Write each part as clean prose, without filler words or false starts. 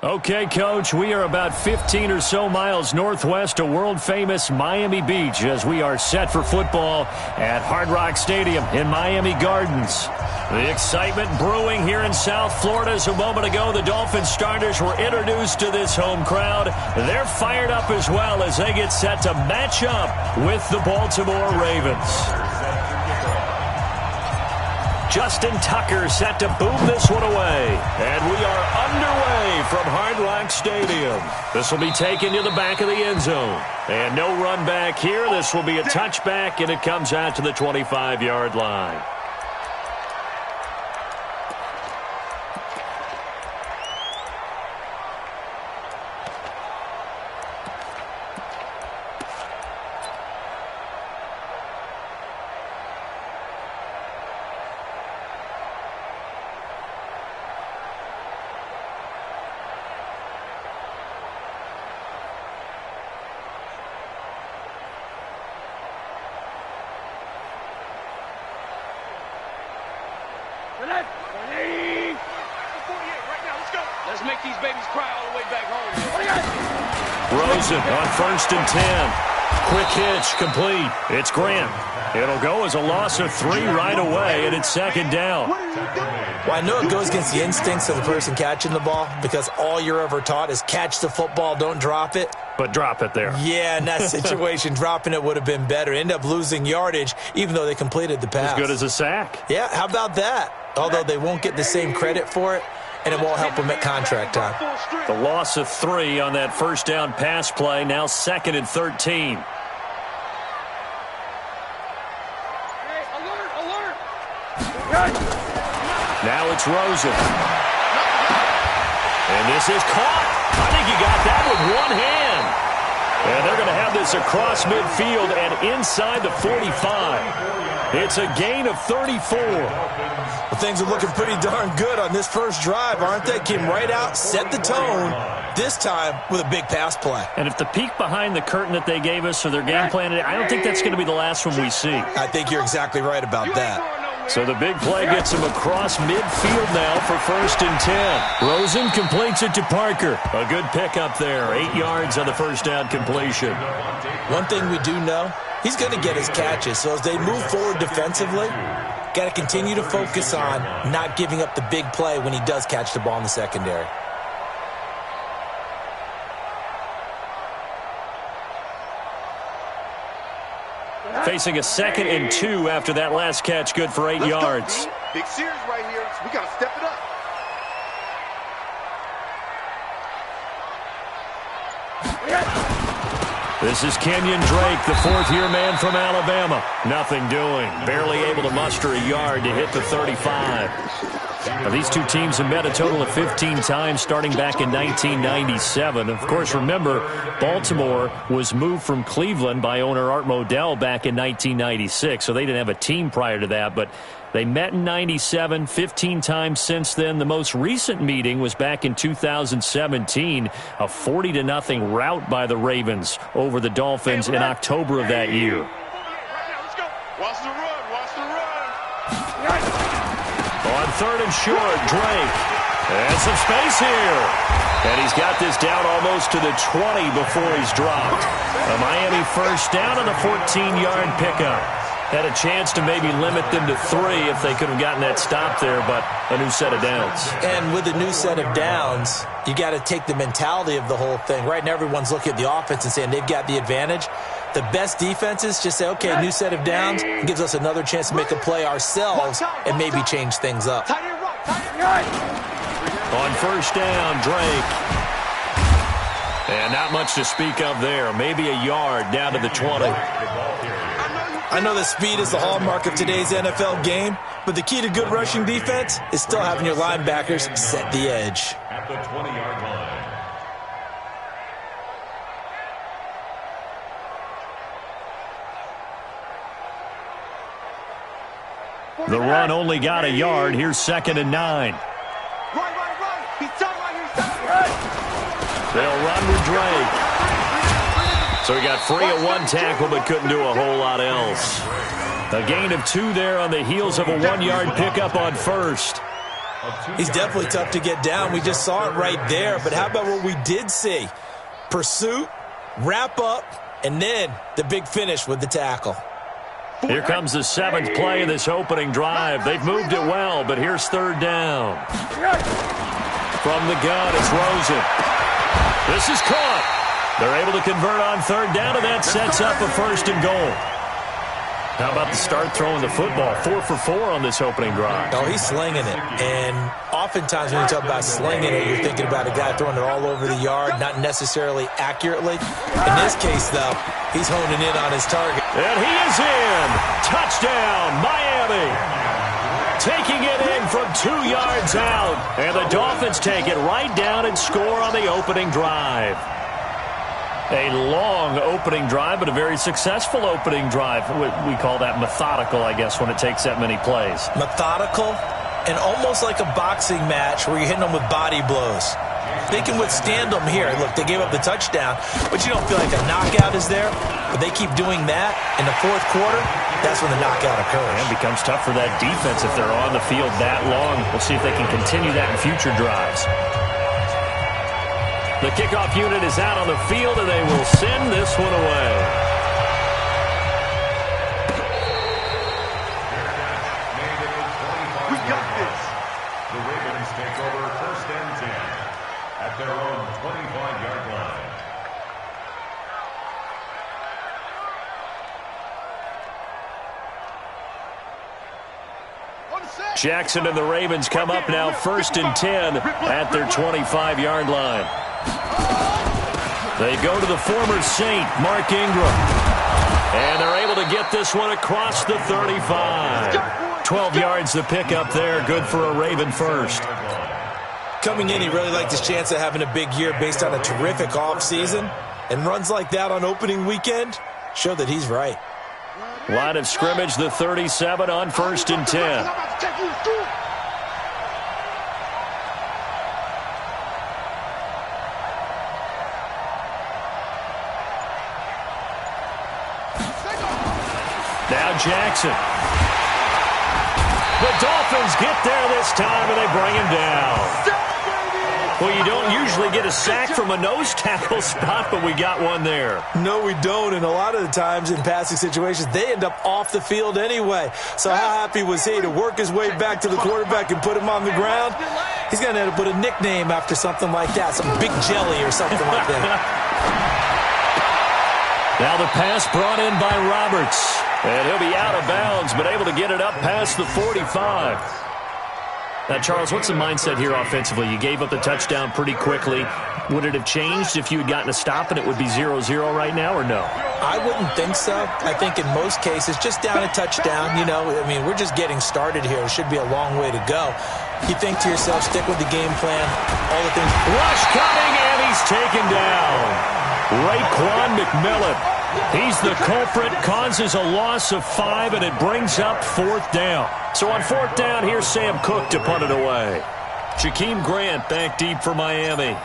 Okay, Coach, we are about 15 or so miles northwest of world-famous Miami Beach as we are set for football at Hard Rock Stadium in Miami Gardens. The excitement brewing here in South Florida as a moment ago the Dolphins starters were introduced to this home crowd. They're fired up as well as they get set to match up with the Baltimore Ravens. Justin Tucker set to boom this one away. And we are underway from Hard Rock Stadium. This will be taken to the back of the end zone. And no run back here. This will be a touchback, and it comes out to the 25-yard line. Let's make these babies cry all the way back home. Rosen on 1st and 10. Quick hitch, complete. It's Grant. It'll go as a loss of 3 right away, and it's 2nd down. Well, I know it goes against the instincts of the person catching the ball because all you're ever taught is catch the football, don't drop it. But drop it there. Yeah, in that situation, dropping it would have been better. End up losing yardage, even though they completed the pass. As good as a sack. Yeah, how about that? Although they won't get the same credit for it, and it won't help them at contract time. The loss of 3 on that first down pass play, now 2nd and 13. Now it's Rosen. And this is caught. I think he got that with one hand. And they're going to have this across midfield and inside the 45. It's a gain of 34. Well, things are looking pretty darn good on this first drive, aren't they? Came right out, set the tone, this time with a big pass play. And if the peek behind the curtain that they gave us or their game plan, I don't think that's going to be the last one we see. I think you're exactly right about that. So the big play gets him across midfield now for 1st and 10. Rosen completes it to Parker. A good pickup there. 8 yards on the first down completion. One thing we do know, he's going to get his catches. So as they move forward defensively, got to continue to focus on not giving up the big play when he does catch the ball in the secondary. Facing a 2nd and 2 after that last catch, good for 8 yards. Big series right here. We got to step it up. This is Kenyon Drake, the 4th-year man from Alabama. Nothing doing. Barely able to muster a yard to hit the 35. Now, these two teams have met a total of 15 times starting back in 1997. Of course, remember, Baltimore was moved from Cleveland by owner Art Modell back in 1996, so they didn't have a team prior to that, but they met in 97, 15 times since then. The most recent meeting was back in 2017, a 40-0 rout by the Ravens over the Dolphins in October of that year. Watch the run. Watch the run. On 3rd and short, Drake. And some space here. And he's got this down almost to the 20 before he's dropped. A Miami first down on a 14-yard pickup. Had a chance to maybe limit them to 3 if they could have gotten that stop there, but a new set of downs. And with a new set of downs, you got to take the mentality of the whole thing. Right now, everyone's looking at the offense and saying they've got the advantage. The best defenses just say, okay, new set of downs, gives us another chance to make a play ourselves and maybe change things up. On first down, Drake. And not much to speak of there. Maybe a yard down to the 20. I know that speed is the hallmark of today's NFL game, but the key to good rushing defense is still having your linebackers set the edge. At the 20-yard line. The run only got a yard. Here's 2nd and 9. Run. He's done right here. They'll run with Drake. So he got free of one tackle but couldn't do a whole lot else. A gain of 2 there on the heels of a 1-yard pickup on first. He's definitely tough to get down. We just saw it right there. But how about what we did see? Pursuit, wrap up, and then the big finish with the tackle. Here comes the 7th play of this opening drive. They've moved it well, but here's 3rd down. From the gun, it's Rosen. This is caught. They're able to convert on 3rd down, and that sets up a 1st and goal. How about the start throwing the football? 4 for 4 on this opening drive. Oh, he's slinging it. And oftentimes when you talk about slinging it, you're thinking about a guy throwing it all over the yard, not necessarily accurately. In this case, though, he's honing in on his target. And he is in. Touchdown, Miami. Taking it in from 2 yards out. And the Dolphins take it right down and score on the opening drive. A long opening drive, but a very successful opening drive. We call that methodical, I guess, when it takes that many plays. Methodical and almost like a boxing match where you're hitting them with body blows. They can withstand them here. Look, they gave up the touchdown, but you don't feel like a knockout is there. But they keep doing that in the 4th quarter. That's when the knockout occurs. And it becomes tough for that defense if they're on the field that long. We'll see if they can continue that in future drives. The kickoff unit is out on the field, and they will send this one away. We got this. The Ravens take over 1st and 10 at their own 25-yard line. Jackson and the Ravens come up now 1st and 10 at their 25-yard line. They go to the former Saint, Mark Ingram. And they're able to get this one across the 35. 12 yards to pick up there. Good for a Raven first. Coming in, he really liked his chance of having a big year based on a terrific offseason. And runs like that on opening weekend show that he's right. Line of scrimmage, the 37 on 1st and 10. Now Jackson. The Dolphins get there this time, and they bring him down. Well, you don't usually get a sack from a nose tackle spot, but we got one there. No, we don't, and a lot of the times in passing situations, they end up off the field anyway. So how happy was he to work his way back to the quarterback and put him on the ground? He's going to have to put a nickname after something like that, some Big Jelly or something like that. Now the pass brought in by Roberts. And he'll be out of bounds, but able to get it up past the 45. Now, Charles, what's the mindset here offensively? You gave up the touchdown pretty quickly. Would it have changed if you had gotten a stop and it would be 0-0 right now, or no? I wouldn't think so. I think in most cases, just down a touchdown, you know, I mean, we're just getting started here. It should be a long way to go. You think to yourself, stick with the game plan, all the things. Rush coming, and he's taken down. Raekwon McMillan. He's the culprit, causes a loss of 5, and it brings up 4th down. So on 4th down, here's Sam Cook to punt it away. Jakeem Grant back deep for Miami.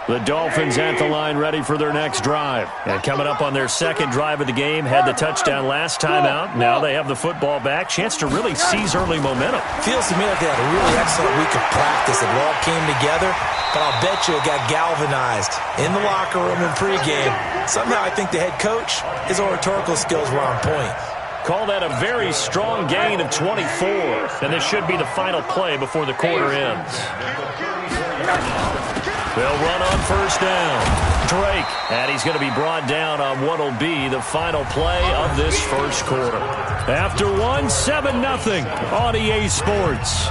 The Dolphins at the line ready for their next drive. And coming up on their 2nd drive of the game, had the touchdown last time out. Now they have the football back. Chance to really seize early momentum. Feels to me like they had a really excellent week of practice. It all came together, but I'll bet you it got galvanized in the locker room in pregame. Somehow I think the head coach, his oratorical skills were on point. Call that a very strong gain of 24. And this should be the final play before the quarter ends. They'll run on 1st down. Drake, and he's going to be brought down on what will be the final play of this 1st quarter. After 7-0 on EA Sports.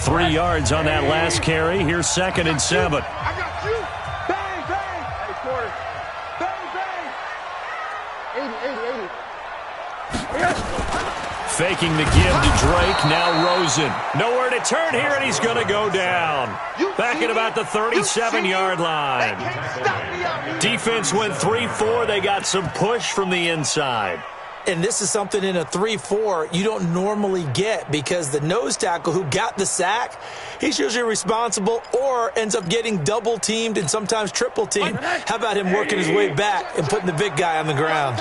Three yards on that last carry. Here's 2nd and 7. I got you. Bang, bang. Hey, quarter. Bang, bang. 80. Faking the give to Drake. Now Rosen. Nowhere to turn here, and he's going to go down. Back at about the 37-yard line. Defense went 3-4. They got some push from the inside. And this is something in a 3-4 you don't normally get because the nose tackle who got the sack, he's usually responsible or ends up getting double-teamed and sometimes triple-teamed. How about him working his way back and putting the big guy on the ground?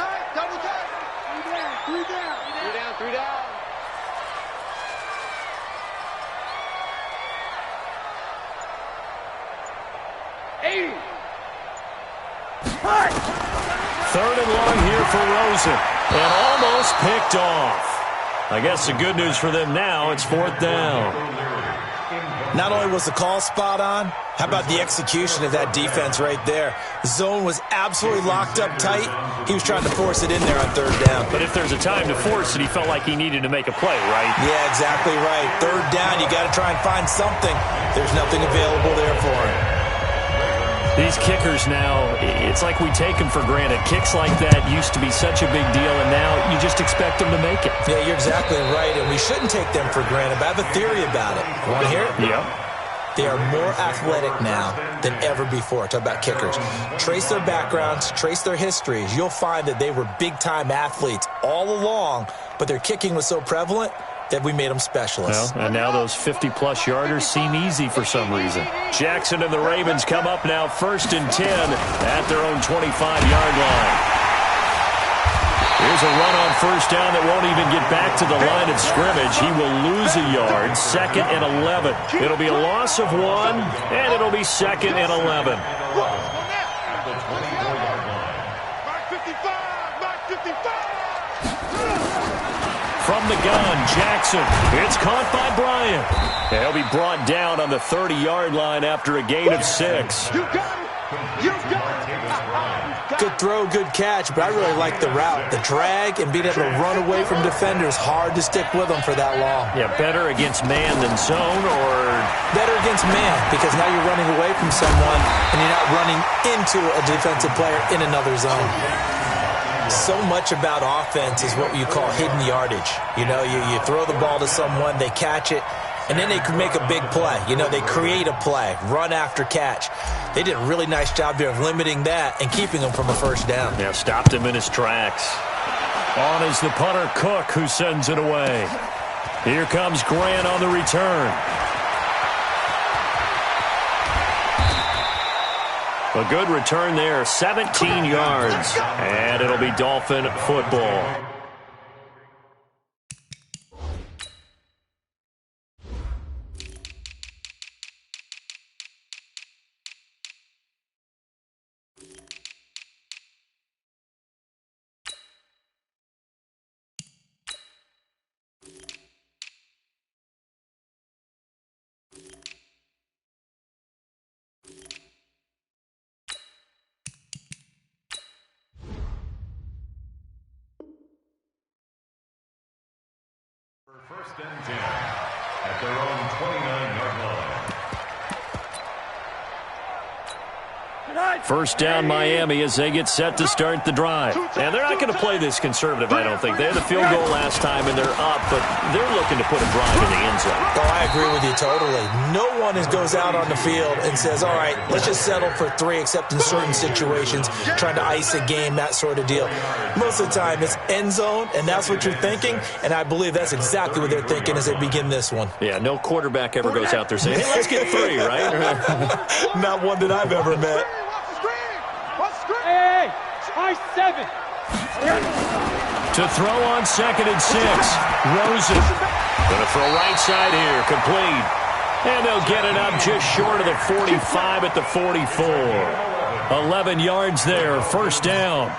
Third and long here for Rosen. And almost picked off. I guess the good news for them now, it's fourth down. Not only was the call spot on, how about the execution of that defense right there? The zone was absolutely locked up tight. He was trying to force it in there on third down. But if there's a time to force it, he felt like he needed to make a play, right? Yeah, exactly right. Third down, you got to try and find something. There's nothing available there for him. These kickers now, it's like we take them for granted. Kicks like that used to be such a big deal, and now you just expect them to make it. Yeah, you're exactly right, and we shouldn't take them for granted, but I have a theory about it. You want to hear it? Yeah. They are more athletic now than ever before. Talk about kickers. Trace their backgrounds, trace their histories. You'll find that they were big-time athletes all along, but their kicking was so prevalent that we made them specialists. Well, and now those 50-plus yarders seem easy for some reason. Jackson and the Ravens come up now 1st and 10 at their own 25-yard line. Here's a run on first down that won't even get back to the line of scrimmage. He will lose a yard. 2nd and 11. It'll be a loss of 1, and it'll be 2nd and 11. From the gun, Jackson. It's caught by Bryant. He'll be brought down on the 30-yard line after a gain of 6. Good throw, good catch, but I really like the route. The drag and being able to run away from defenders, hard to stick with them for that long. Yeah, better against man than zone, or? Better against man, because now you're running away from someone and you're not running into a defensive player in another zone. So much about offense is what you call hidden yardage. You know, you throw the ball to someone, they catch it, and then they can make a big play. You know, they create a play, run after catch. They did a really nice job there of limiting that and keeping them from a first down. Yeah, stopped him in his tracks. On is the punter, Cook, who sends it away. Here comes Grant on the return. A good return there, 17 yards, and it'll be Dolphin football. First and 10 at their own 29-yard line. First down Miami as they get set to start the drive. And they're not going to play this conservative, I don't think. They had a field goal last time and they're up, but they're looking to put a drive in the end zone. Oh, I agree with you totally. No one goes out on the field and says, all right, let's just settle for 3, except in certain situations, trying to ice a game, that sort of deal. Most of the time, it's end zone, and that's what you're thinking, and I believe that's exactly what they're thinking as they begin this one. Yeah, no quarterback ever goes out there saying, hey, let's get 3, right? Not one that I've ever met. Hey, high 7. To throw on 2nd and 6. Rosen. Going to throw right side here. Complete. And they'll get it up just short of the 45 at the 44. 11 yards there. First down.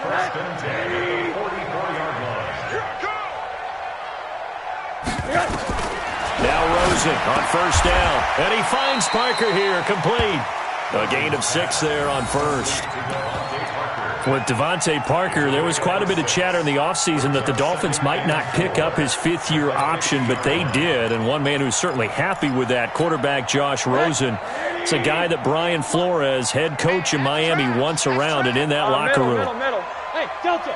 First and 10 at the 44-yard line. Now Rosen on first down. And he finds Parker here. Complete. A gain of 6 there on first. With Devontae Parker, there was quite a bit of chatter in the offseason that the Dolphins might not pick up his 5th-year option, but they did. And one man who's certainly happy with that, quarterback Josh Rosen. It's a guy that Brian Flores, head coach in Miami, wants around and in that locker room. Middle. Hey, Delta.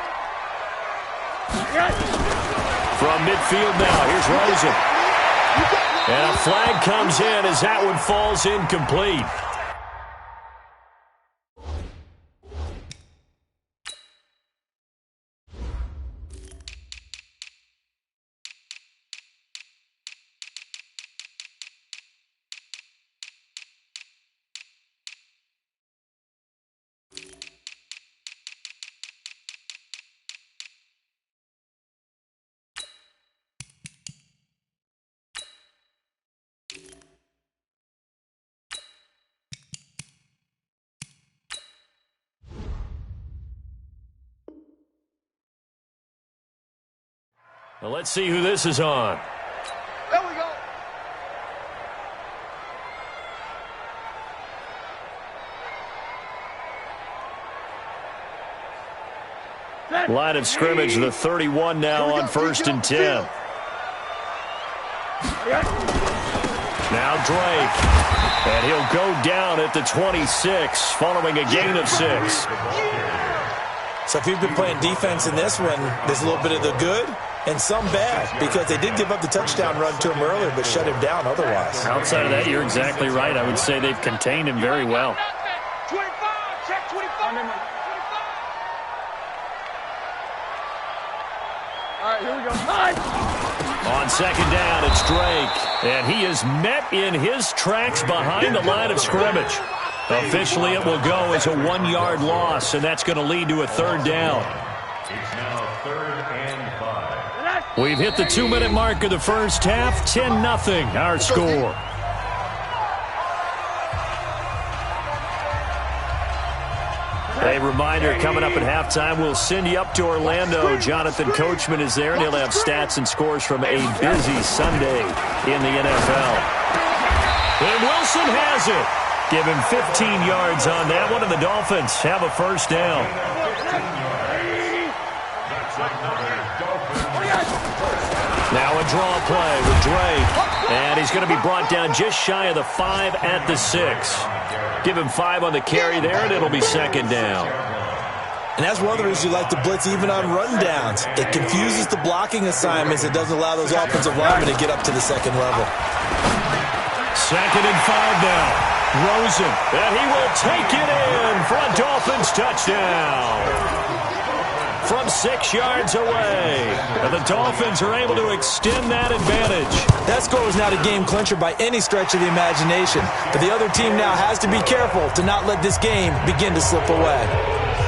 From midfield now, here's Rosen. And a flag comes in as that one falls incomplete. Well, let's see who this is on. There we go. Line of scrimmage, the 31 now on 1st and 10. Now Drake. And he'll go down at the 26 following a gain of 6. So if you've been playing defense in this one, there's a little bit of the good and some bad, because they did give up the touchdown run to him earlier but shut him down otherwise. Outside of that, you're exactly right. I would say they've contained him very well. 25, check 25. All right, here we go. Nice. On 2nd down, it's Drake. And he is met in his tracks behind the line of scrimmage. Officially, it will go as a 1-yard loss, and that's going to lead to a 3rd down. It's now 3rd and 5. We've hit the 2-minute mark of the first half. 10-0, our score. A reminder, coming up at halftime, we'll send you up to Orlando. Jonathan Coachman is there, and he'll have stats and scores from a busy Sunday in the NFL. And Wilson has it. Give him 15 yards on that one, and the Dolphins have a 1st down. Now a draw play with Drake. And he's going to be brought down just shy of the 5 at the 6. Give him 5 on the carry there, and it'll be 2nd down. And that's one of the reasons you like to blitz even on rundowns. It confuses the blocking assignments. It doesn't allow those offensive linemen to get up to the 2nd level. 2nd and 5 now. Rosen, and he will take it in for a Dolphins touchdown. From 6 yards away, and the Dolphins are able to extend that advantage. That score was not a game clincher by any stretch of the imagination, but the other team now has to be careful to not let this game begin to slip away.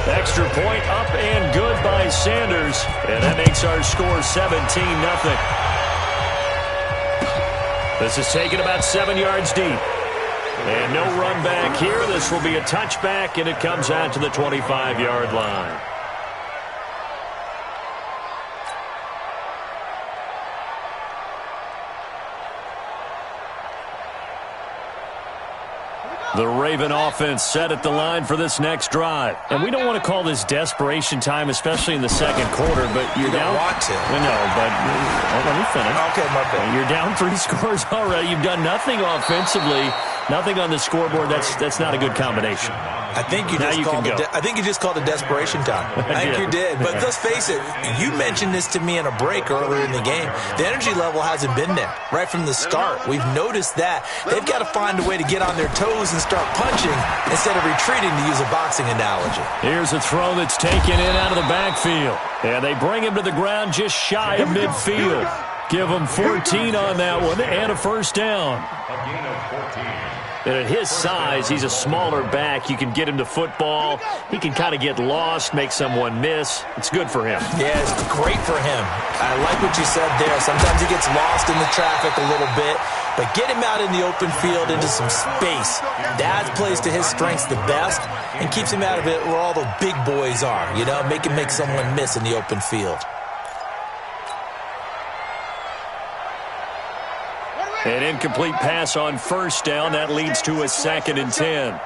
Extra point up and good by Sanders, and that makes our score 17-0. This is taken about 7 yards deep. And no run back here. This will be a touchback, and it comes out to the 25-yard line. The Raven offense set at the line for this next drive. And we don't want to call this desperation time, especially in the 2nd quarter, but you're down. You don't want to. No, but let me finish. Okay, my bad. You're down 3 scores already. You've done nothing offensively, nothing on the scoreboard. That's not a good combination. I think you just called it desperation time. I think you did. But let's face it, you mentioned this to me in a break earlier in the game. The energy level hasn't been there right from the start. We've noticed that. They've got to find a way to get on their toes and start punching instead of retreating, to use a boxing analogy. Here's a throw that's taken in out of the backfield. And they bring him to the ground just shy of midfield. Give him 14 on that one and a 1st down. A gain of 14. And at his size, he's a smaller back. You can get him to football. He can kind of get lost, make someone miss. It's good for him. Yeah, it's great for him. I like what you said there. Sometimes he gets lost in the traffic a little bit, but get him out in the open field into some space. That plays to his strengths the best and keeps him out of it where all the big boys are, you know, make someone miss in the open field. An incomplete pass on 1st down. That leads to a 2nd and 10.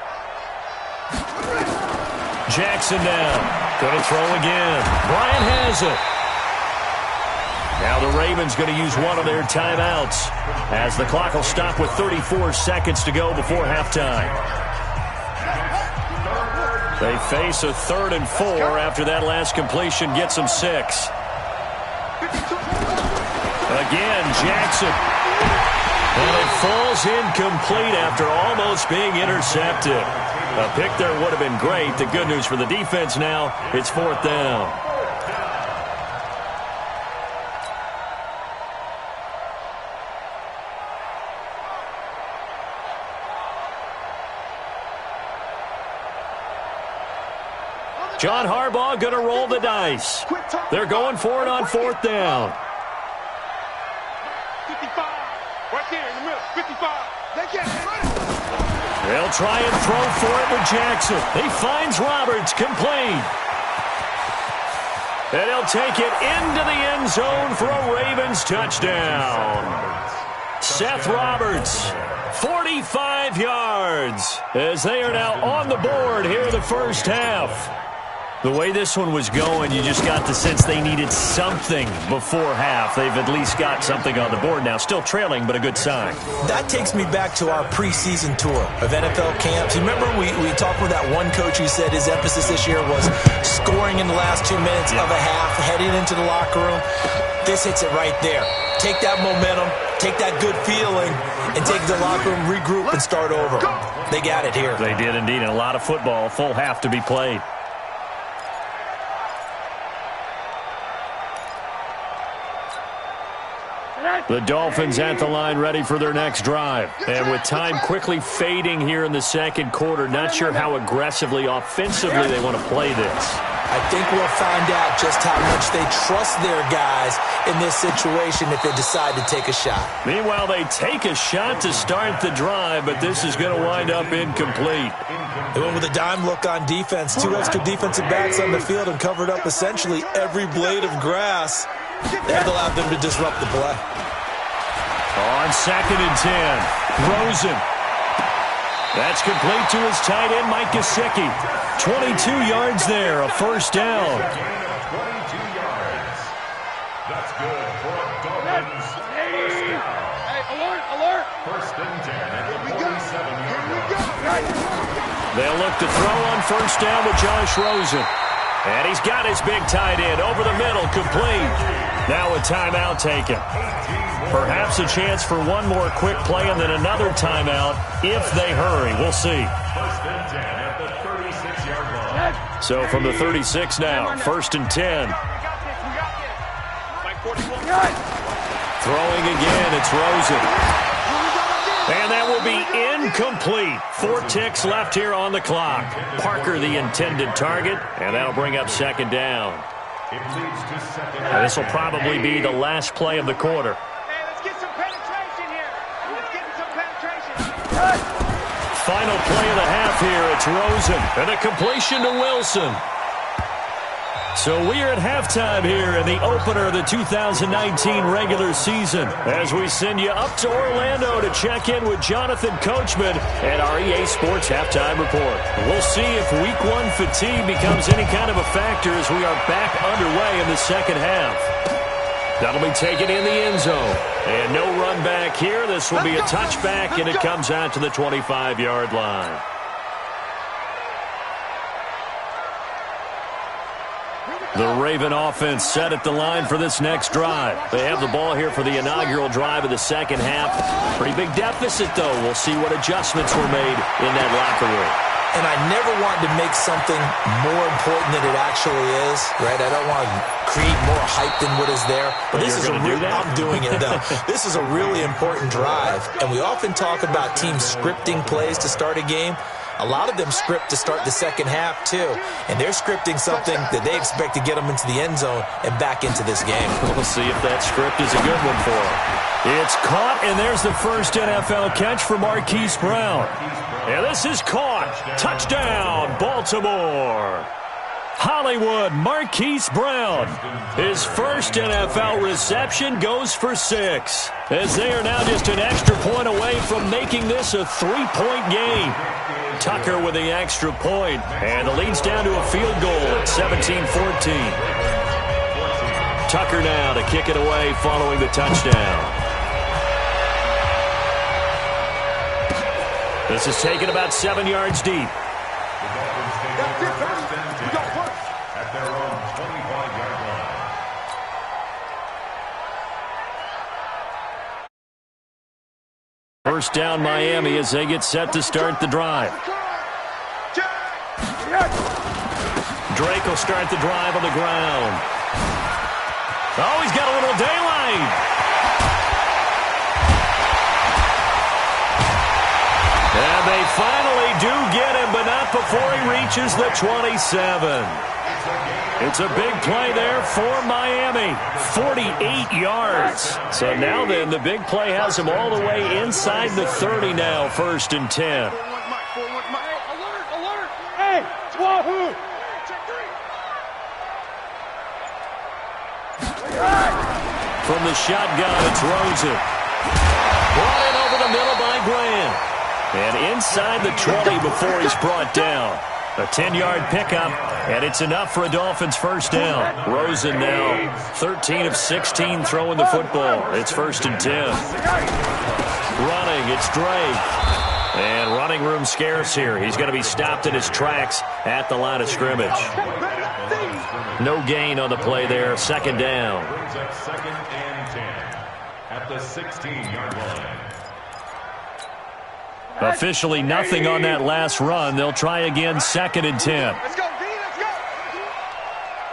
Jackson down. Going to throw again. Bryant has it. Now the Ravens going to use one of their timeouts as the clock will stop with 34 seconds to go before halftime. They face a 3rd and 4 after that last completion gets them 6. Again, Jackson. And it falls incomplete after almost being intercepted. A pick there would have been great. The good news for the defense now, it's 4th down. John Harbaugh going to roll the dice. They're going for it on 4th down. 55. Right there in the middle. 55. They can't run it. They'll try and throw for it with Jackson. He finds Roberts, complete. And he'll take it into the end zone for a Ravens touchdown. Seth Roberts, 45 yards, as they are now on the board here in the first half. The way this one was going, you just got the sense they needed something before half. They've at least got something on the board now. Still trailing, but a good sign. That takes me back to our preseason tour of NFL camps. You remember we talked with that one coach who said his emphasis this year was scoring in the last 2 minutes of a half, heading into the locker room. This hits it right there. Take that momentum, take that good feeling, and take the locker room, regroup, and start over. They got it here. They did indeed, and a lot of football, full half to be played. The Dolphins at the line ready for their next drive. And with time quickly fading here in the second quarter, not sure how aggressively, offensively they want to play this. I think we'll find out just how much they trust their guys in this situation if they decide to take a shot. Meanwhile, they take a shot to start the drive, but this is going to wind up incomplete. They went with a dime look on defense. 2 extra defensive backs on the field and covered up essentially every blade of grass. That allowed them to disrupt the play. On 2nd and 10, Rosen. That's complete to his tight end, Mike Gesicki. 22 yards there, a first down. That's good for a Dolphins first down. Hey, alert, alert. 1st and 10 at the 47-yard line. They'll look to throw on first down with Josh Rosen. And he's got his big tight end over the middle, complete. Now a timeout taken. Perhaps a chance for one more quick play and then another timeout if they hurry. We'll see. 1st and 10 at the 36-yard line. So from the 36 now, 1st and 10. Throwing again, it's Rosen. And that will be incomplete. 4 ticks left here on the clock. Parker the intended target, and that'll bring up 2nd down. It leads to 2nd. And this will probably be the last play of the quarter. Hey, let's get some penetration here. Let's get some penetration. Final play of the half here. It's Rosen. And a completion to Wilson. So we are at halftime here in the opener of the 2019 regular season as we send you up to Orlando to check in with Jonathan Coachman and our EA Sports Halftime Report. We'll see if Week 1 fatigue becomes any kind of a factor as we are back underway in the second half. That'll be taken in the end zone. And no run back here. This will be a touchback, and it comes out to the 25-yard line. The Raven offense set at the line for this next drive. They have the ball here for the inaugural drive of the second half. Pretty big deficit, though. We'll see what adjustments were made in that locker room. And I never wanted to make something more important than it actually is, right? I don't want to create more hype than what is there. But this is I'm doing it, though. This is a really important drive. And we often talk about teams scripting plays to start a game. A lot of them script to start the second half, too. And they're scripting something that they expect to get them into the end zone and back into this game. We'll see if that script is a good one for them. It's caught, and there's the first NFL catch for Marquise Brown. And this is caught. Touchdown, Baltimore. Hollywood, Marquise Brown. His first NFL reception goes for 6. As they are now just an extra point away from making this a 3-point game. Tucker with the extra point, and the lead's down to a field goal at 17-14. Tucker now to kick it away following the touchdown. This is taken about 7 yards deep. At their own 25-yard line. first down Miami as they get set to start the drive. Drake will start the drive on the ground. Oh, he's got a little daylight. And they finally do get him, but not before he reaches the 27. It's a big play there for Miami. 48 yards. So now then, the big play has him all the way inside the 30 now, 1st and 10. Alert! Hey, Wahoo! From the shotgun, it's Rosen. Brought in over the middle by Grant. And inside the 20 before he's brought down. A 10-yard pickup, and it's enough for a Dolphins first down. Rosen now 13 of 16 throwing the football. It's 1st and 10. Running, it's Drake. And running room scarce here. He's going to be stopped in his tracks at the line of scrimmage. No gain on the play there. 2nd down. Brings up 2nd and 10 at the 16-yard line. Officially nothing on that last run. They'll try again, 2nd and 10. Let's go, D, let's go!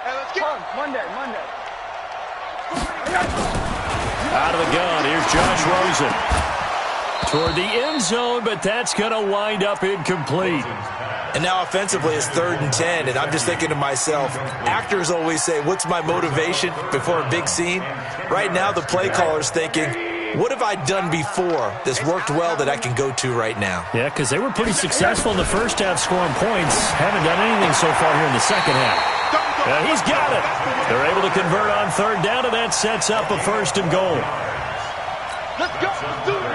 Hey, let's get on. Monday. Out of the gun, here's Josh Rosen. Toward the end zone, but that's going to wind up incomplete. And now offensively it's 3rd and 10, and I'm just thinking to myself, actors always say, what's my motivation before a big scene? Right now the play caller's thinking, what have I done before that's worked well that I can go to right now? Yeah, because they were pretty successful in the first half scoring points. Haven't done anything so far here in the second half. He's got it. They're able to convert on 3rd down, and that sets up a 1st and goal. Let's go!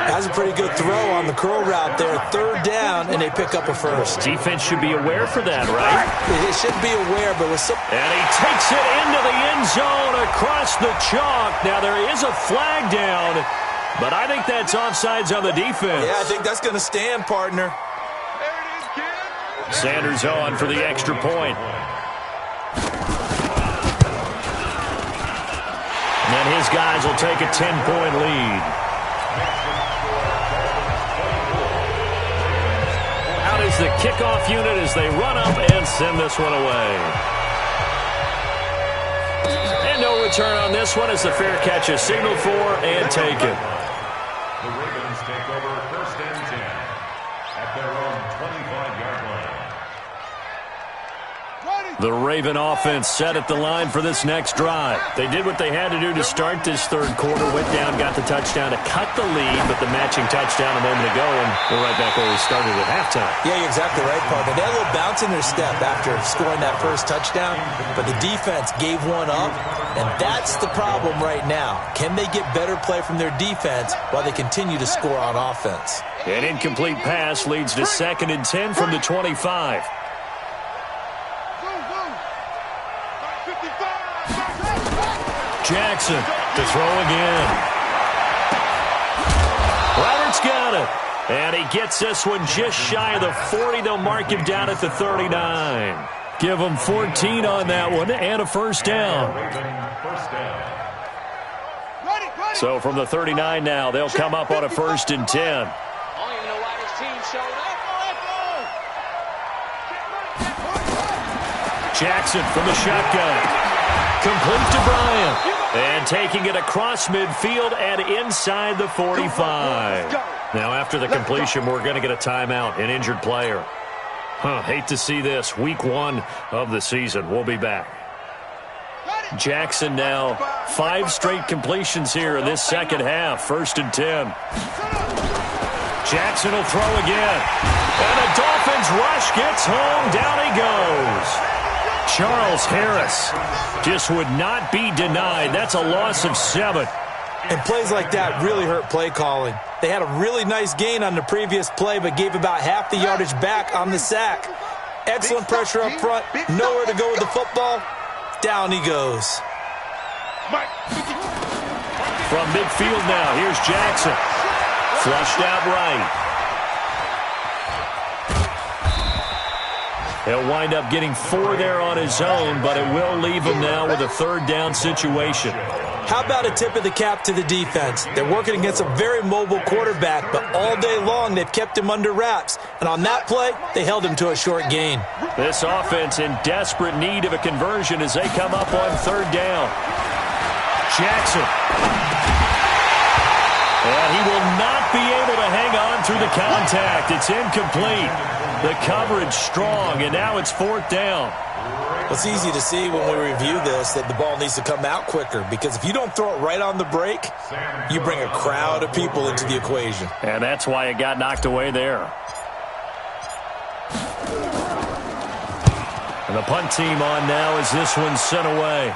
That's a pretty good throw on the curl route there. 3rd down, and they pick up a 1st. Defense should be aware for that, right? It should be aware, but with some... And he takes it into the end zone across the chalk. Now, there is a flag down, but I think that's offsides on the defense. Yeah, I think that's going to stand, partner. There it is, kid! Sanders on for the extra point. And then his guys will take a 10-point lead. Out is the kickoff unit as they run up and send this one away. And no return on this one as the fair catch is signaled for and taken. The Ravens take over 1st and 10 at their own 25-yard line. The Raven offense set at the line for this next drive. They did what they had to do to start this 3rd quarter. Went down, got the touchdown to cut the lead, but the matching touchdown a moment ago, and we're right back where we started at halftime. Yeah, you're exactly right, partner. They had a little bounce in their step after scoring that first touchdown, but the defense gave one up, and that's the problem right now. Can they get better play from their defense while they continue to score on offense? An incomplete pass leads to 2nd and 10 from the 25. Jackson to throw again. Roberts got it. And he gets this one just shy of the 40. They'll mark him down at the 39. Give him 14 on that one and a 1st down. So from the 39 now, they'll come up on a 1st and 10. I don't even know why this team showed up. Jackson from the shotgun. Complete to Bryant. And taking it across midfield and inside the 45. Now after the completion, we're going to get a timeout, an injured player. Hate to see this. Week 1 of the season. We'll be back. Jackson now 5 straight completions here in this second half. 1st and 10. Jackson will throw again. And the Dolphins rush gets home. Down he goes. Charles Harris just would not be denied. That's a loss of 7. And plays like that really hurt play calling. They had a really nice gain on the previous play, but gave about half the yardage back on the sack. Excellent pressure up front. Nowhere to go with the football. Down he goes. From midfield now, here's Jackson. Flushed out right. He'll wind up getting 4 there on his own, but it will leave him now with a 3rd down situation. How about a tip of the cap to the defense? They're working against a very mobile quarterback, but all day long they've kept him under wraps. And on that play, they held him to a short gain. This offense in desperate need of a conversion as they come up on third down. Jackson. And he will not be able to hang on through the contact. It's incomplete. The coverage strong, and now it's fourth down. It's easy to see when we review this that the ball needs to come out quicker, because if you don't throw it right on the break, you bring a crowd of people into the equation. And that's why it got knocked away there. And the punt team on now as this one's sent away.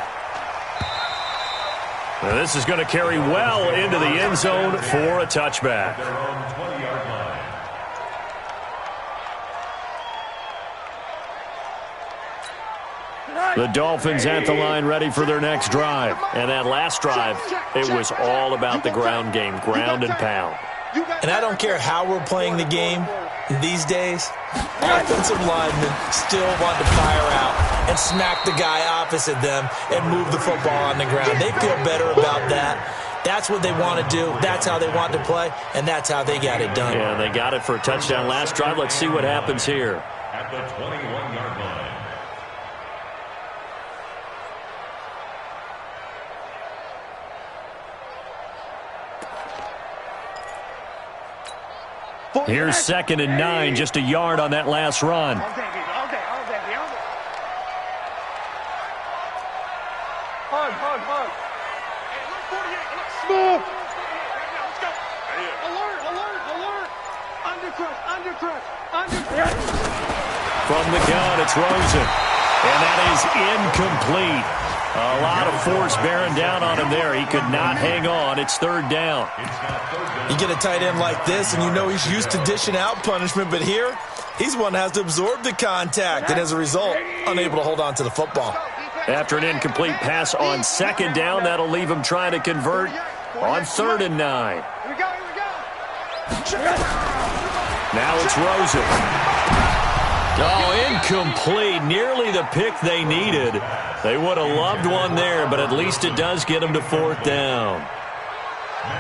Now this is going to carry well into the end zone for a touchback. The Dolphins at the line ready for their next drive. And that last drive, it was all about the ground game, ground and pound. And I don't care how we're playing the game these days, offensive linemen still want to fire out and smack the guy opposite them and move the football on the ground. They feel better about that. That's what they want to do. That's how they want to play, and that's how they got it done. Yeah, they got it for a touchdown last drive. Let's see what happens here. At the 21-yard line. Here's 2nd and 9, just a yard on that last run. Hard. Smooth. Let's go. Alert. Undercrush. From the gun, it's Rosen. And that is incomplete. A lot of force bearing down on him there. He could not hang on. It's third down. You get a tight end like this, and you know he's used to dishing out punishment, but here, he's one that has to absorb the contact, and as a result, unable to hold on to the football. After an incomplete pass on 2nd down, that'll leave him trying to convert on 3rd and 9. Here we go. Now it's Rosen. Oh, incomplete. Nearly the pick they needed. They would have loved one there, but at least it does get them to 4th down.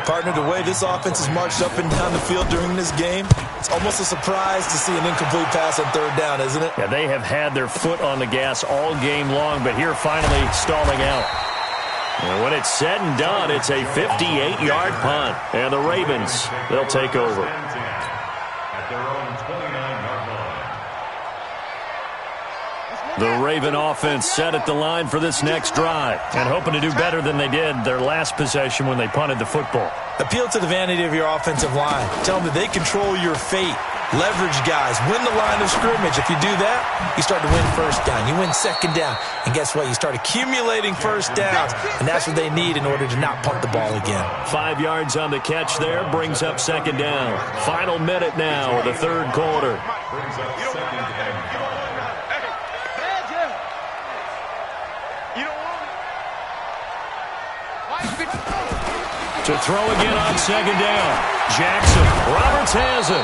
Partner, the way this offense has marched up and down the field during this game, it's almost a surprise to see an incomplete pass on 3rd down, isn't it? Yeah, they have had their foot on the gas all game long, but here finally stalling out. And when it's said and done, it's a 58-yard punt. And the Ravens, they'll take over. At their own 29-yard line. The Raven offense set at the line for this next drive and hoping to do better than they did their last possession when they punted the football. Appeal to the vanity of your offensive line. Tell them that they control your fate. Leverage guys. Win the line of scrimmage. If you do that, you start to win 1st down. You win 2nd down. And guess what? You start accumulating 1st downs. And that's what they need in order to not punt the ball again. 5 yards on the catch there. Brings up 2nd down. Final minute now of the 3rd quarter. Brings up 2nd and 5. To throw again on 2nd down. Jackson. Roberts has it.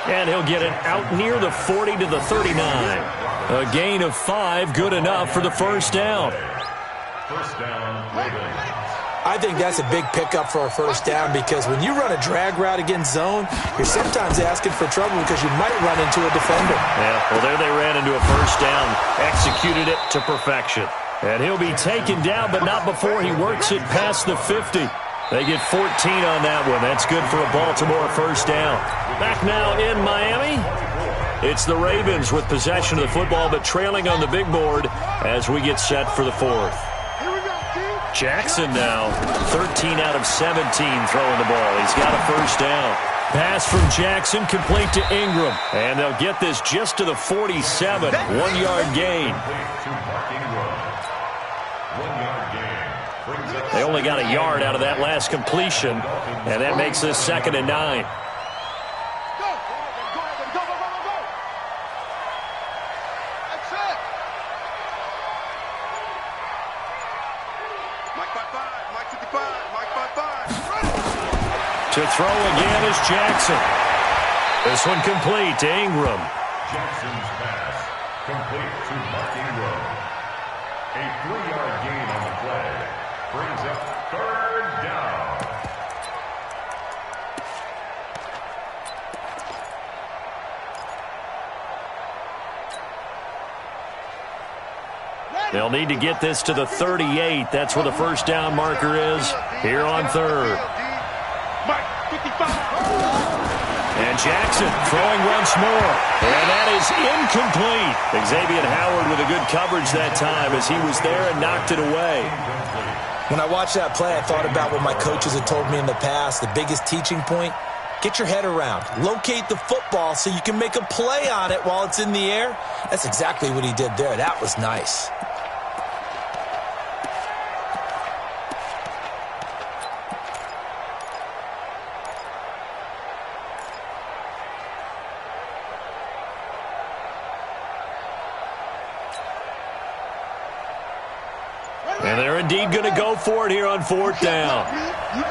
And he'll get it out near the 40 to the 39. A gain of 5, good enough for the 1st down. 1st down, Ravens. I think that's a big pickup for a 1st down, because when you run a drag route against zone, you're sometimes asking for trouble because you might run into a defender. Yeah, well, there they ran into a 1st down. Executed it to perfection. And he'll be taken down, but not before he works it past the 50. They get 14 on that one. That's good for a Baltimore 1st down. Back now in Miami. It's the Ravens with possession of the football, but trailing on the big board as we get set for the 4th. Jackson now, 13 out of 17 throwing the ball. He's got a 1st down. Pass from Jackson, complete to Ingram. And they'll get this just to the 47. 1-yard gain. They only got a yard out of that last completion, and that makes this 2nd and 9. To throw again is Jackson. This one complete to Ingram. Jackson's pass complete to Mark Ingram. A 3-yard gain on the play brings up Third down. They'll need to get this to the 38. That's where the first down marker is here on third. And Jackson throwing once more. And that is incomplete. Xavier Howard with a good coverage that time as he was there and knocked it away. When I watched that play, I thought about what my coaches had told me in the past. The biggest teaching point, get your head around. Locate the football so you can make a play on it while it's in the air. That's exactly what he did there. That was nice. And they're indeed going to go for it here on fourth down.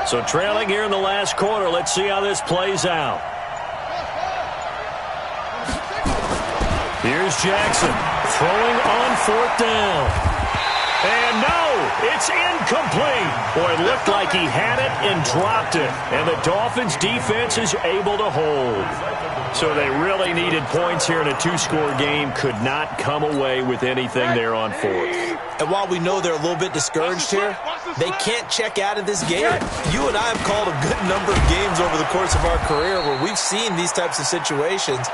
So trailing here in the last quarter. Let's see how this plays out. Here's Jackson throwing on fourth down. And no, it's incomplete. Boy, it looked like he had it and dropped it. And the Dolphins defense is able to hold. So they really needed points here in a two-score game. Could not come away with anything there on fourth. And while we know they're a little bit discouraged here, they can't check out of this game. You and I have called a good number of games over the course of our career where we've seen these types of situations.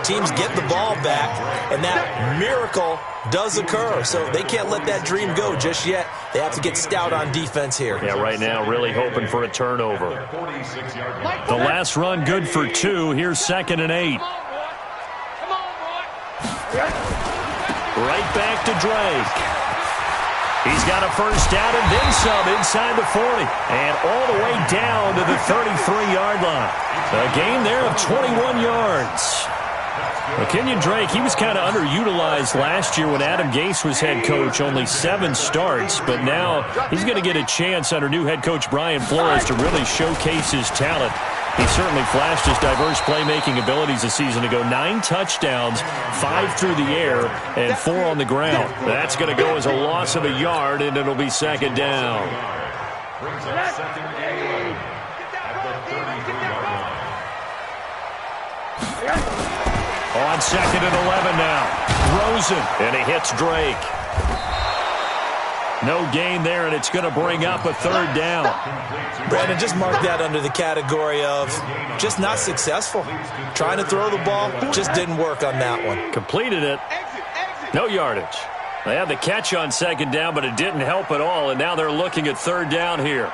Teams get the ball back, and that miracle does occur. So they can't let that dream go just yet. They have to get stout on defense here. Yeah, right now really hoping for a turnover. The last run good for 2. Here's 2nd and 8. Right back to Drake. He's got a first down and then some inside the 40. And all the way down to the 33-yard line. A gain there of 21 yards. Kenyon Drake, he was kind of underutilized last year when Adam Gase was head coach. Only 7 starts, but now he's going to get a chance under new head coach Brian Flores to really showcase his talent. He certainly flashed his diverse playmaking abilities a season ago. 9 touchdowns, 5 through the air, and 4 on the ground. That's going to go as a loss of a yard, and it'll be 2nd down. Brings up 2nd and 11 at the 33-yard line. On 2nd and 11 now. Rosen, and he hits Drake. No gain there, and it's going to bring up a 3rd down. Brandon, just mark that under the category of just not successful. Trying to throw the ball, just didn't work on that one. Completed it. No yardage. They had the catch on 2nd down, but it didn't help at all, and now they're looking at 3rd down here.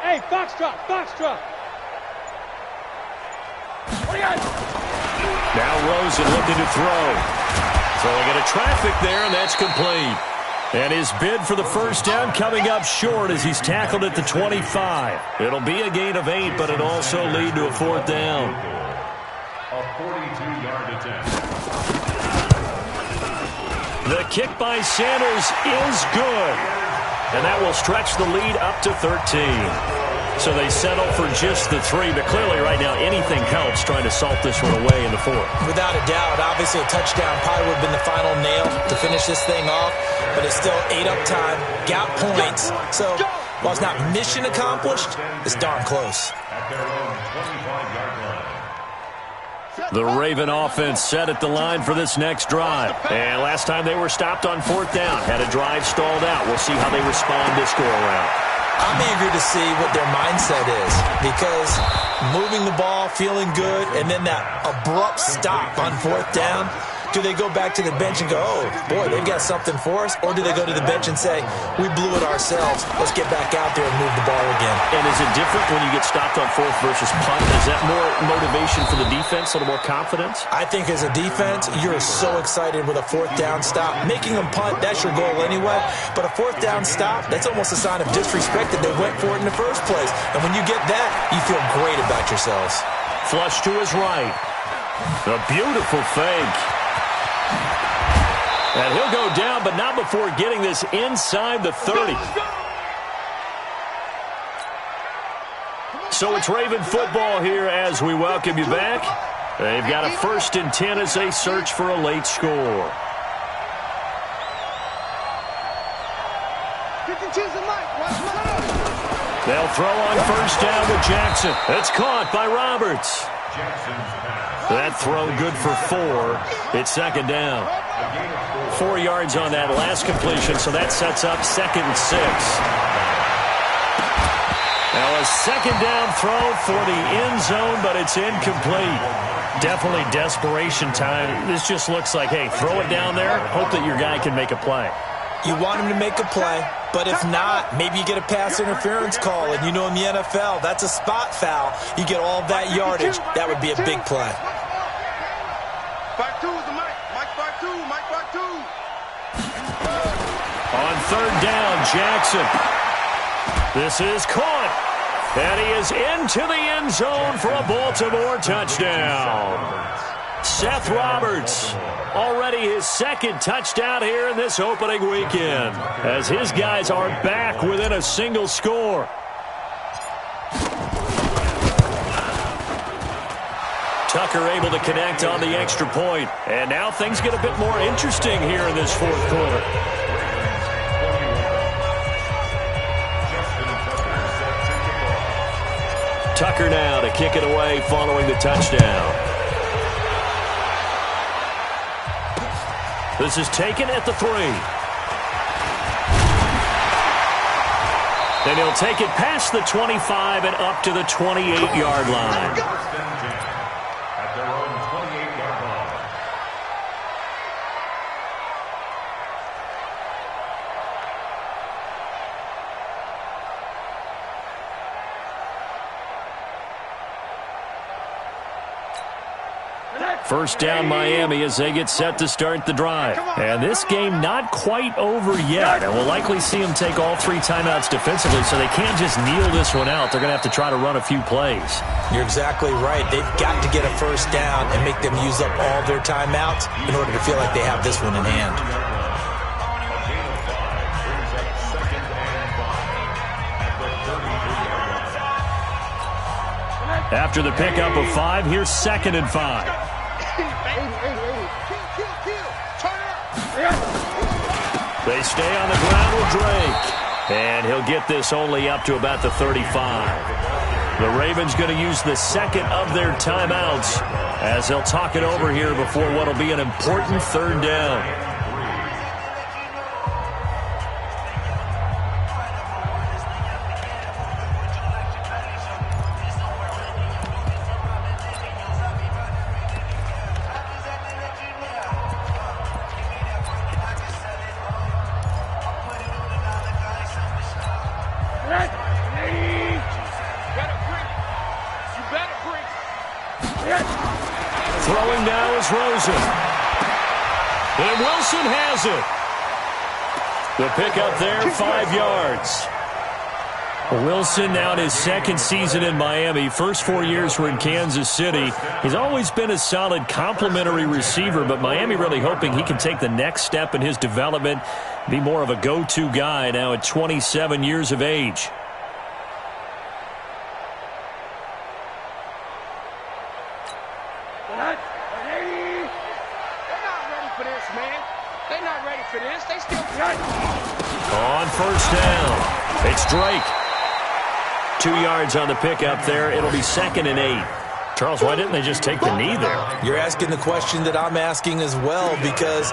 Hey, Foxtrot, Foxtrot. Now Rosen looking to throw. Throwing into traffic there, and that's complete. And his bid for the first down coming up short as he's tackled at the 25. It'll be a gain of 8, but it'll also lead to a 4th down. A 42-yard attempt. The kick by Sanders is good. And that will stretch the lead up to 13. So they settle for just the 3, but clearly right now anything helps trying to salt this one away in the 4th. Without a doubt, obviously a touchdown probably would have been the final nail to finish this thing off, but it's still 8 up time, got points. So while it's not mission accomplished, it's darn close. At their own 25-yard line. The Raven offense set at the line for this next drive. And last time they were stopped on 4th down, had a drive stalled out. We'll see how they respond this go-around. I'm eager to see what their mindset is because moving the ball, feeling good, and then that abrupt stop on 4th down, do they go back to the bench and go, oh, boy, they've got something for us? Or do they go to the bench and say, we blew it ourselves, let's get back out there and move the ball again? And is it different when you get stopped on 4th versus punt? Is that more motivation for the defense, a little more confidence? I think as a defense, you're so excited with a 4th down stop. Making them punt, that's your goal anyway. But a 4th down stop, that's almost a sign of disrespect that they went for it in the first place. And when you get that, you feel great about yourselves. Flush to his right. A beautiful fake. And he'll go down, but not before getting this inside the 30. So it's Raven football here as we welcome you back. They've got a 1st and 10 as they search for a late score. You can choose the mic. Watch my They'll throw on first down with Jackson. It's caught by Roberts. That throw good for 4. It's second down. 4 yards on that last completion, so that sets up 2nd and 6. Now a second down throw for the end zone, but it's incomplete. Definitely desperation time. This just looks like, hey, throw it down there, hope that your guy can make a play. You want him to make a play, but if not, maybe you get a pass interference call, and you know in the NFL, that's a spot foul. You get all that yardage. That would be a big play. 5-2 is the mic. Mike 5-2. Mike 5-2. On third down, Jackson. This is caught. And he is into the end zone for a Baltimore touchdown. Seth Roberts, already his 2nd touchdown here in this opening weekend, as his guys are back within a single score. Tucker able to connect on the extra point. And now things get a bit more interesting here in this 4th quarter. Tucker now to kick it away following the touchdown. This is taken at the 3. And he'll take it past the 25 and up to the 28-yard line. At their own 28-yard line. First down Miami as they get set to start the drive. And this game not quite over yet. And we'll likely see them take all 3 timeouts defensively, so they can't just kneel this one out. They're going to have to try to run a few plays. You're exactly right. They've got to get a first down and make them use up all their timeouts in order to feel like they have this one in hand. After the pickup of 5, here's 2nd and 5. They stay on the ground with Drake. And he'll get this only up to about the 35. The Ravens going to use the 2nd of their timeouts as they'll talk it over here before what will be an important 3rd down. Throwing now is Rosen. And Wilson has it. The pickup there, 5 yards. Wilson now in his 2nd season in Miami. First 4 years were in Kansas City. He's always been a solid complementary receiver, but Miami really hoping he can take the next step in his development, be more of a go-to guy now at 27 years of age. On first down, it's Drake. 2 yards on the pickup there. It'll be 2nd and 8. Charles, why didn't they just take the knee there? You're asking the question that I'm asking as well, because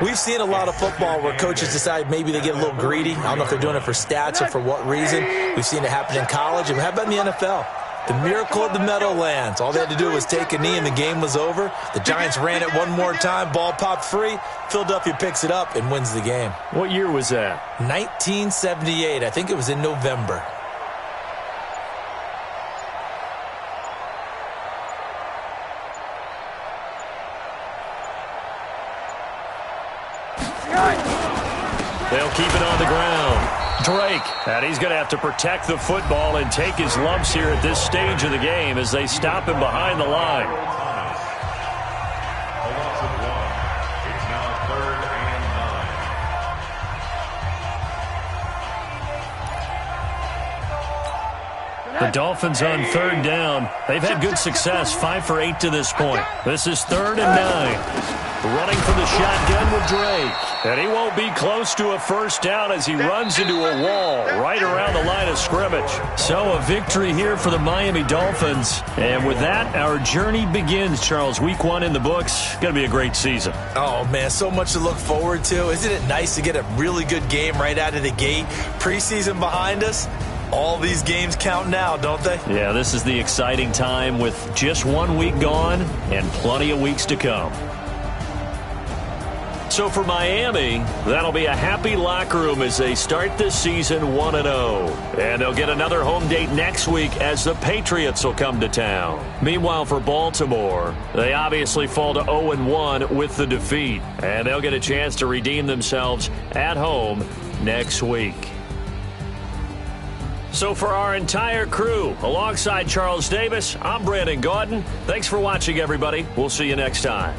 we've seen a lot of football where coaches decide maybe they get a little greedy. I don't know if they're doing it for stats or for what reason. We've seen it happen in college. And how about in the NFL? The miracle of the Meadowlands. All they had to do was take a knee and the game was over. The Giants ran it one more time. Ball popped free. Philadelphia picks it up and wins the game. What year was that? 1978. I think it was in November. They'll keep it on the ground. Drake, and he's going to have to protect the football and take his lumps here at this stage of the game as they stop him behind the line. A loss of 1. It's now 3rd and 9. The Dolphins on 3rd down. They've had good success, 5 for 8 to this point. This is 3rd and 9. Running from the shotgun with Drake. And he won't be close to a first down as he runs into a wall right around the line of scrimmage. So a victory here for the Miami Dolphins. And with that, our journey begins, Charles. Week 1 in the books. Going to be a great season. Oh, man, so much to look forward to. Isn't it nice to get a really good game right out of the gate? Preseason behind us. All these games count now, don't they? Yeah, this is the exciting time with just 1 week gone and plenty of weeks to come. So for Miami, that'll be a happy locker room as they start this season 1-0. And they'll get another home date next week as the Patriots will come to town. Meanwhile, for Baltimore, they obviously fall to 0-1 with the defeat. And they'll get a chance to redeem themselves at home next week. So for our entire crew, alongside Charles Davis, I'm Brandon Gaudin. Thanks for watching, everybody. We'll see you next time.